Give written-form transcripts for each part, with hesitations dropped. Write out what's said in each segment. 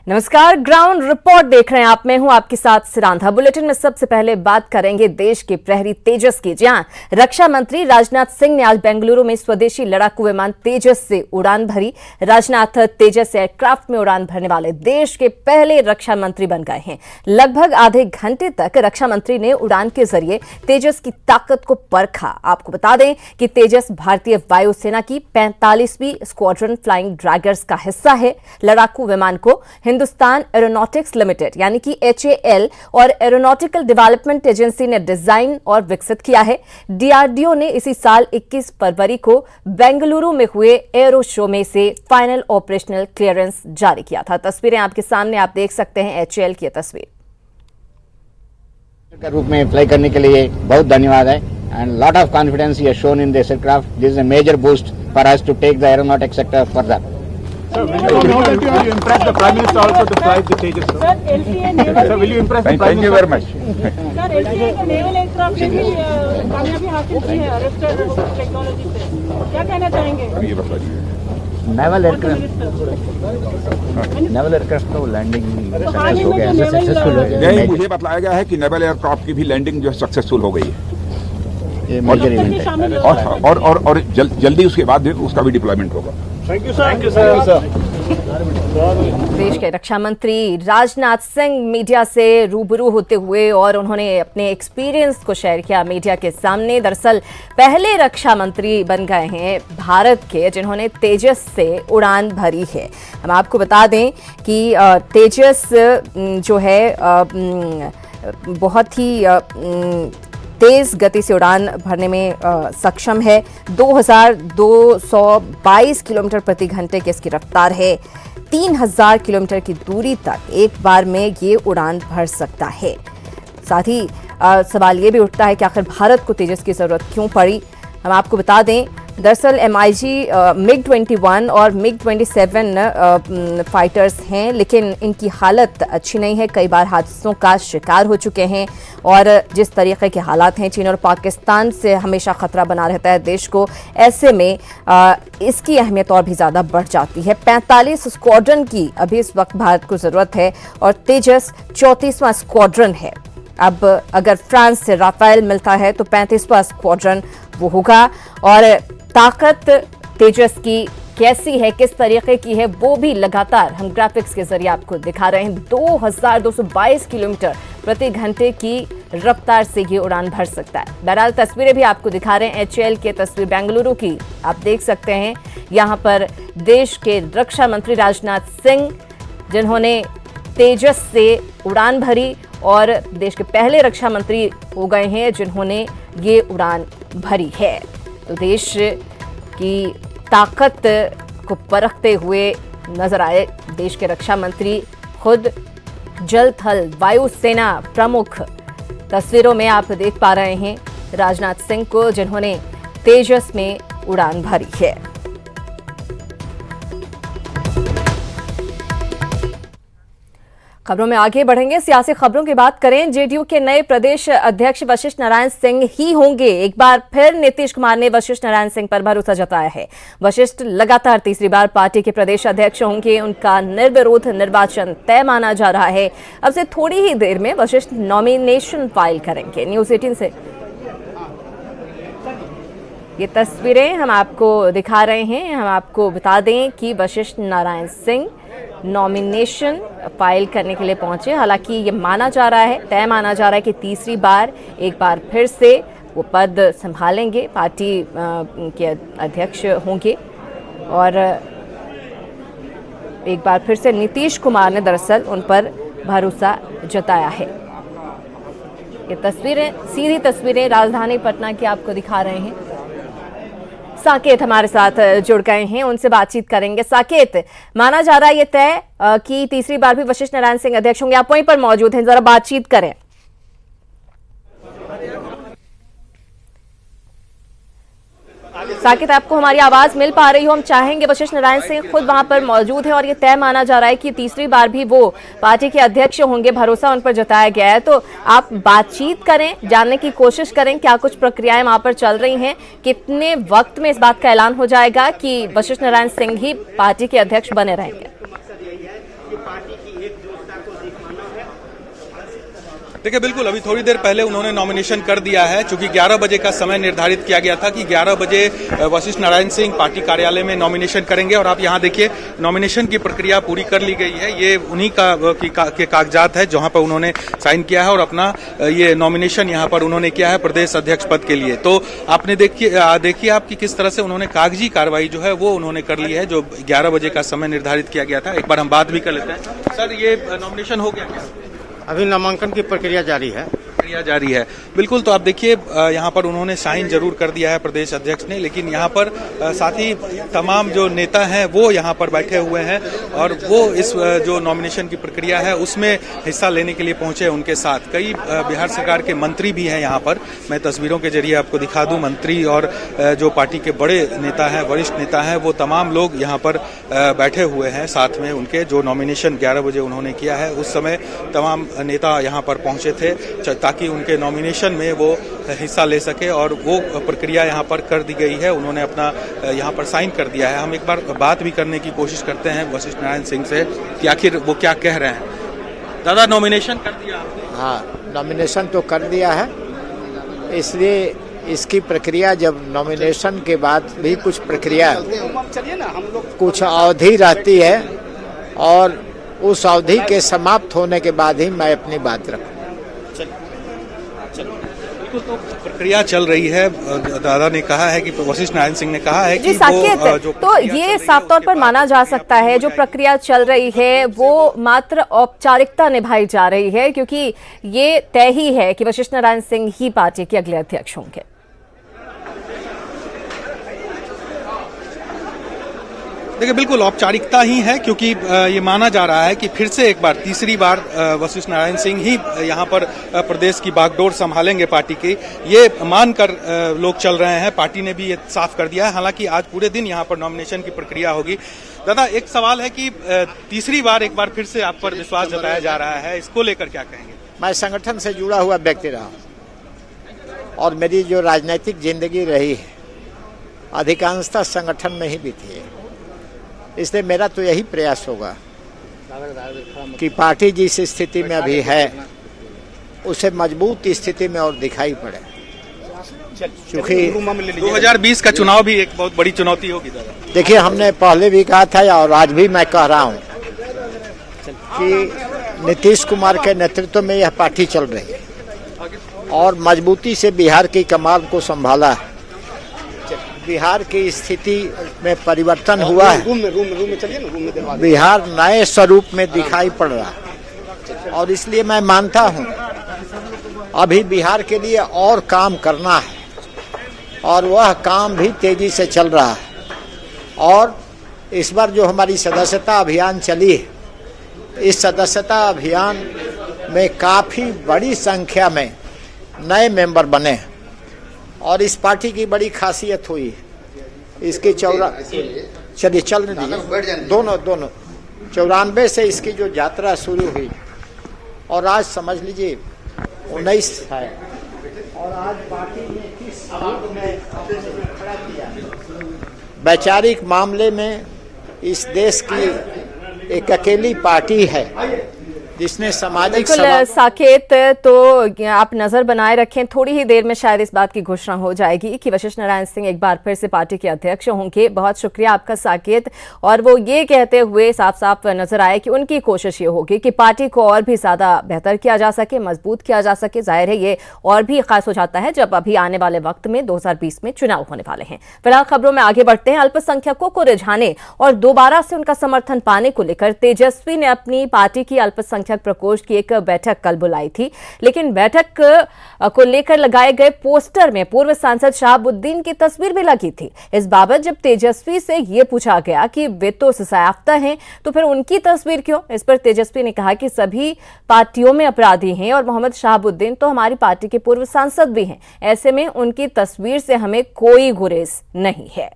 नमस्कार, ground report देख रहे हैं आप। मैं हूं आपके साथ सिरांधा। बुलेटिन में सबसे पहले बात करेंगे देश के प्रहरी तेजस की, जहां रक्षा मंत्री राजनाथ सिंह ने आज बेंगलुरु में स्वदेशी लड़ाकू विमान तेजस से उड़ान भरी। राजनाथ तेजस एयरक्राफ्ट में उड़ान भरने वाले देश के पहले रक्षा मंत्री बन गए हैं। लगभग आधे घंटे तक रक्षा मंत्री ने उड़ान के जरिए तेजस की ताकत को परखा। आपको बता दें कि तेजस भारतीय वायुसेना की 45वीं स्क्वाड्रन फ्लाइंग ड्रैगर्स का हिस्सा है। लड़ाकू विमान को हिंदुस्तान एरोनॉटिक्स लिमिटेड यानी कि HAL और एरोनॉटिकल डेवलपमेंट एजेंसी ने डिजाइन और विकसित किया है। DRDO ने इसी साल 21 फरवरी को बेंगलुरु में हुए एरो शो में से फाइनल ऑपरेशनल क्लियरेंस जारी किया था। तस्वीरें आपके सामने आप देख सकते हैं HAL की तस्वीर के रूप में फ्लाई करने के लिए बहुत धन्यवाद है and lot of confidence you have shown in this aircraft. This is a major boost for us to take the aeronautic sector further. Sir, will you impress the Prime Minister also to fly the Tejas, sir? Sir, LCA naval. Sir, will you impress the Prime Thank you Minister? very much. Sir, LCA का naval aircraft से भी कामयाबी हासिल की है arrester technology से। क्या कहना चाहेंगे? ये बताइए। नेवल एयरक्राफ्ट तो लैंडिंग सक्सेस हो गया है, सक्सेसफुल हो गया। नहीं, मुझे बताया गया है कि नेवल एयरक्राफ्ट की भी लैंडिंग जो है सक्सेसफुल हो गई है। ये मेजर इवेंट है और जल्दी उसके बाद उसका भी डिप्लॉयमेंट होगा। Thank you, sir. Thank you, sir. देश के रक्षा मंत्री राजनाथ सिंह मीडिया से रूबरू होते हुए और उन्होंने अपने एक्सपीरियंस को शेयर किया मीडिया के सामने। दरअसल पहले रक्षा मंत्री बन गए हैं भारत के जिन्होंने तेजस से उड़ान भरी है। हम आपको बता दें कि तेजस जो है बहुत ही तेज गति से उड़ान भरने में सक्षम है। 2222 किलोमीटर प्रति घंटे की इसकी रफ्तार है। 3000 किलोमीटर की दूरी तक एक बार में ये उड़ान भर सकता है। साथ ही सवाल ये भी उठता है कि आखिर भारत को तेजस की जरूरत क्यों पड़ी। हम आपको बता दें, दरअसल MiG MiG-21 और MiG-27 फाइटर्स हैं, लेकिन इनकी हालत अच्छी नहीं है। कई बार हादसों का शिकार हो चुके हैं और जिस तरीके के हालात हैं, चीन और पाकिस्तान से हमेशा खतरा बना रहता है देश को। ऐसे में इसकी अहमियत और भी ज़्यादा बढ़ जाती है। 45 स्क्वाड्रन की अभी इस वक्त भारत को ज़रूरत है और तेजस 34वां स्क्वाड्रन है। अब अगर फ्रांस से राफेल मिलता है तो 35वां स्क्वाड्रन वो होगा। और ताकत तेजस की कैसी है, किस तरीके की है, वो भी लगातार हम ग्राफिक्स के जरिए आपको दिखा रहे हैं। 2222 किलोमीटर प्रति घंटे की रफ्तार से ये उड़ान भर सकता है। बहरहाल तस्वीरें भी आपको दिखा रहे हैं HAL की तस्वीर बेंगलुरु की आप देख सकते हैं। यहाँ पर देश के रक्षा मंत्री राजनाथ सिंह जिन्होंने तेजस से उड़ान भरी और देश के पहले रक्षा मंत्री हो गए हैं जिन्होंने ये उड़ान भरी है। तो देश की ताकत को परखते हुए नजर आए देश के रक्षा मंत्री, खुद जल थल वायुसेना प्रमुख। तस्वीरों में आप देख पा रहे हैं राजनाथ सिंह को जिन्होंने तेजस में उड़ान भरी है। खबरों में आगे बढ़ेंगे। सियासी खबरों की बात करें, JDU के नए प्रदेश अध्यक्ष वशिष्ठ नारायण सिंह ही होंगे। एक बार फिर नीतीश कुमार ने वशिष्ठ नारायण सिंह पर भरोसा जताया है। वशिष्ठ लगातार तीसरी बार पार्टी के प्रदेश अध्यक्ष होंगे। उनका निर्विरोध निर्वाचन तय माना जा रहा है। अब से थोड़ी ही देर में वशिष्ठ नॉमिनेशन फाइल करेंगे। न्यूज़ 18 से ये तस्वीरें हम आपको दिखा रहे हैं। हम आपको बता दें कि वशिष्ठ नारायण सिंह नॉमिनेशन फाइल करने के लिए पहुंचे। हालांकि ये माना जा रहा है, तय माना जा रहा है कि तीसरी बार एक बार फिर से वो पद संभालेंगे, पार्टी के अध्यक्ष होंगे। और एक बार फिर से नीतीश कुमार ने दरअसल उन पर भरोसा जताया है। ये तस्वीरें, सीधी तस्वीरें राजधानी पटना की आपको दिखा रहे हैं। साकेत हमारे साथ जुड़ गए हैं, उनसे बातचीत करेंगे। साकेत, माना जा रहा है ये तय कि तीसरी बार भी वशिष्ठ नारायण सिंह अध्यक्ष होंगे, आप वहीं पर मौजूद हैं, जरा बातचीत करें। साकेत, आपको हमारी आवाज मिल पा रही हो? हम चाहेंगे, वशिष्ठ नारायण सिंह खुद वहां पर मौजूद है और ये तय माना जा रहा है कि तीसरी बार भी वो पार्टी के अध्यक्ष होंगे, भरोसा उन पर जताया गया है। तो आप बातचीत करें, जानने की कोशिश करें क्या कुछ प्रक्रियाएं वहां पर चल रही हैं, कितने वक्त में इस बात का ऐलान हो जाएगा कि वशिष्ठ नारायण सिंह ही पार्टी के अध्यक्ष बने रहेंगे? देखिए बिल्कुल, अभी थोड़ी देर पहले उन्होंने नॉमिनेशन कर दिया है। चूंकि 11 बजे का समय निर्धारित किया गया था कि 11 बजे वशिष्ठ नारायण सिंह पार्टी कार्यालय में नॉमिनेशन करेंगे और आप यहां देखिए नॉमिनेशन की प्रक्रिया पूरी कर ली गई है। ये उन्हीं के कागजात है जहां पर उन्होंने साइन किया है और अपना ये नॉमिनेशन यहां पर उन्होंने किया है प्रदेश अध्यक्ष पद के लिए। तो आपने देखिए आपकी किस तरह से उन्होंने कागजी कार्रवाई जो है वो उन्होंने कर ली है, जो 11 बजे का समय निर्धारित किया गया था। एक बार हम बात भी कर लेते हैं। सर, ये नॉमिनेशन हो गया क्या? अभी नामांकन की प्रक्रिया जारी है। बिल्कुल। तो आप देखिए यहाँ पर उन्होंने साइन जरूर कर दिया है प्रदेश अध्यक्ष ने, लेकिन यहाँ पर साथ ही तमाम जो नेता हैं वो यहाँ पर बैठे हुए हैं और वो इस जो नॉमिनेशन की प्रक्रिया है उसमें हिस्सा लेने के लिए पहुंचे। उनके साथ कई बिहार सरकार के मंत्री भी हैं यहाँ पर। मैं तस्वीरों के जरिए आपको दिखा दूं, मंत्री और जो पार्टी के बड़े नेता हैं, वरिष्ठ नेता हैं, वो तमाम लोग यहाँ पर बैठे हुए हैं साथ में उनके। जो नॉमिनेशन 11 बजे उन्होंने किया है उस समय तमाम नेता यहाँ पर पहुंचे थे ताकि उनके नॉमिनेशन में वो हिस्सा ले सके और वो प्रक्रिया यहाँ पर कर दी गई है। उन्होंने अपना यहाँ पर साइन कर दिया है। हम एक बार बात भी करने की कोशिश करते हैं वशिष्ठ नारायण सिंह से कि आखिर वो क्या कह रहे हैं। दादा, नॉमिनेशन कर दिया आपने? हाँ, नॉमिनेशन तो कर दिया है। इसलिए इसकी प्रक्रिया, जब नॉमिनेशन के बाद भी कुछ प्रक्रिया, कुछ अवधि रहती है और उस अवधि के समाप्त होने के बाद ही मैं अपनी बात रखूँ। तो प्रक्रिया चल रही है। दादा ने कहा है कि वशिष्ठ नारायण सिंह ने कहा है कि वो तो ये साफ तौर पर माना जा सकता है जो प्रक्रिया चल रही है वो मात्र औपचारिकता निभाई जा रही है, क्योंकि ये तय ही है कि वशिष्ठ नारायण सिंह ही पार्टी के अगले अध्यक्ष होंगे। देखिए बिल्कुल औपचारिकता ही है, क्योंकि ये माना जा रहा है कि फिर से एक बार, तीसरी बार वशिष्ठ नारायण सिंह ही यहाँ पर प्रदेश की बागडोर संभालेंगे पार्टी की। ये मानकर लोग चल रहे हैं। पार्टी ने भी ये साफ कर दिया है। हालांकि आज पूरे दिन यहाँ पर नॉमिनेशन की प्रक्रिया होगी। दादा, एक सवाल है कि तीसरी बार एक बार फिर से आप पर विश्वास जताया जा रहा है, इसको लेकर क्या कहेंगे? मैं संगठन से जुड़ा हुआ व्यक्ति रहा हूँ और मेरी जो राजनीतिक जिंदगी रही है अधिकांशतः संगठन में ही बीती है। इसलिए मेरा तो यही प्रयास होगा कि पार्टी जिस स्थिति में अभी है उसे मजबूत स्थिति में और दिखाई पड़े, क्योंकि 2020 का चुनाव भी एक बहुत बड़ी चुनौती होगी। देखिए, हमने पहले भी कहा था और आज भी मैं कह रहा हूं कि नीतीश कुमार के नेतृत्व में यह पार्टी चल रही है और मजबूती से बिहार की कमान को संभाला है। बिहार की स्थिति में परिवर्तन हुआ है। बिहार नए स्वरूप में दिखाई पड़ रहा है और इसलिए मैं मानता हूं अभी बिहार के लिए और काम करना है और वह काम भी तेजी से चल रहा है। और इस बार जो हमारी सदस्यता अभियान चली है, इस सदस्यता अभियान में काफ़ी बड़ी संख्या में नए मेंबर बने और इस पार्टी की बड़ी खासियत हुई है। इसकी चलिए चलने दीजिए, दोनों 94 से इसकी जो यात्रा शुरू हुई और आज समझ लीजिए 19 है और आज पार्टी ने किस रूप में खड़ा किया। वैचारिक मामले में इस देश की एक अकेली पार्टी है जिसने सामाजिक साकेत, तो आप नजर बनाए रखें। थोड़ी ही देर में शायद इस बात की घोषणा हो जाएगी कि वशिष्ठ नारायण सिंह एक बार फिर से पार्टी के अध्यक्ष होंगे। बहुत शुक्रिया आपका साकेत। और वो ये कहते हुए साफ साफ नजर आए कि उनकी कोशिश ये होगी कि पार्टी को और भी ज्यादा बेहतर किया जा सके, मजबूत किया जा सके। जाहिर है ये और भी खास हो जाता है जब अभी आने वाले वक्त में 2020 में चुनाव होने वाले हैं। फिलहाल खबरों में आगे बढ़ते हैं। अल्पसंख्यकों को रिझाने और दोबारा से उनका समर्थन पाने को लेकर तेजस्वी ने अपनी पार्टी की अल्पसंख्यक प्रकोष्ठ की एक बैठक कल बुलाई थी, लेकिन बैठक को लेकर लगाए गए पोस्टर में पूर्व सांसद शहाबुद्दीन की तस्वीर भी लगी थी। इस बाबत जब तेजस्वी से यह पूछा गया कि वे तो सजायाफ्ता हैं तो फिर उनकी तस्वीर क्यों, इस पर तेजस्वी ने कहा कि सभी पार्टियों में अपराधी हैं और मोहम्मद शहाबुद्दीन तो हमारी पार्टी के पूर्व सांसद भी हैं। ऐसे में उनकी तस्वीर से हमें कोई गुरेज नहीं है।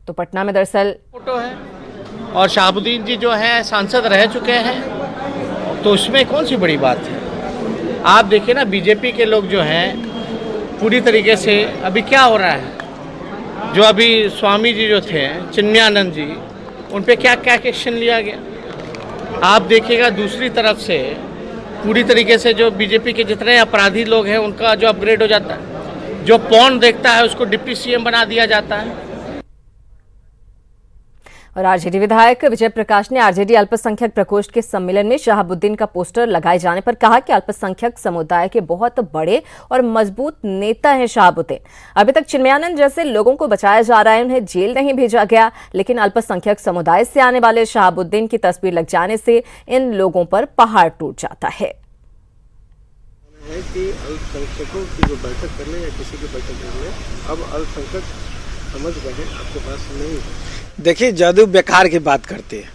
तो पटना में दरअसल फोटो है और शहाबुद्दीन जी जो हैं सांसद रह चुके हैं, तो उसमें कौन सी बड़ी बात है। आप देखिए ना, बीजेपी के लोग जो हैं पूरी तरीके से अभी क्या हो रहा है, जो अभी स्वामी जी जो थे चिन्मयानंद जी, उन पे क्या क्या एक्शन लिया गया। आप देखिएगा दूसरी तरफ से पूरी तरीके से जो बीजेपी के जितने अपराधी लोग हैं उनका जो अपग्रेड हो जाता है, जो पॉर्न देखता है उसको डिप्टी सीएम बना दिया जाता है। और आरजेडी विधायक विजय प्रकाश ने आरजेडी अल्पसंख्यक प्रकोष्ठ के सम्मेलन में शहाबुद्दीन का पोस्टर लगाए जाने पर कहा कि अल्पसंख्यक समुदाय के बहुत बड़े और मजबूत नेता हैं शहाबुद्दीन। अभी तक चिन्मयानंद जैसे लोगों को बचाया जा रहा है, उन्हें जेल नहीं भेजा गया, लेकिन अल्पसंख्यक समुदाय से आने वाले शहाबुद्दीन की तस्वीर लग जाने से इन लोगों पर पहाड़ टूट जाता है। कि अल्पसंख्यकों की जो बैठक कर ले या किसी की बैठक कर ले, अब अल्पसंख्यक समझ गए आपके पास नहीं। देखिए, जदयू बेकार की बात करती है।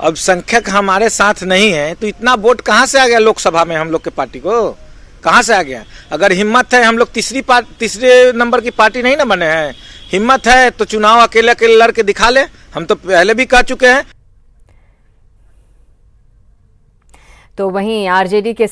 अब संख्यक हमारे साथ नहीं है तो इतना वोट कहाँ से आ गया लोकसभा में? हम लोग के पार्टी को कहाँ से आ गया? अगर हिम्मत है, हम लोग तीसरे नंबर की पार्टी नहीं ना बने हैं। हिम्मत है तो चुनाव अकेले अकेले लड़ के दिखा ले। हम तो पहले भी कह चुके हैं। तो वहीं आरजेडी के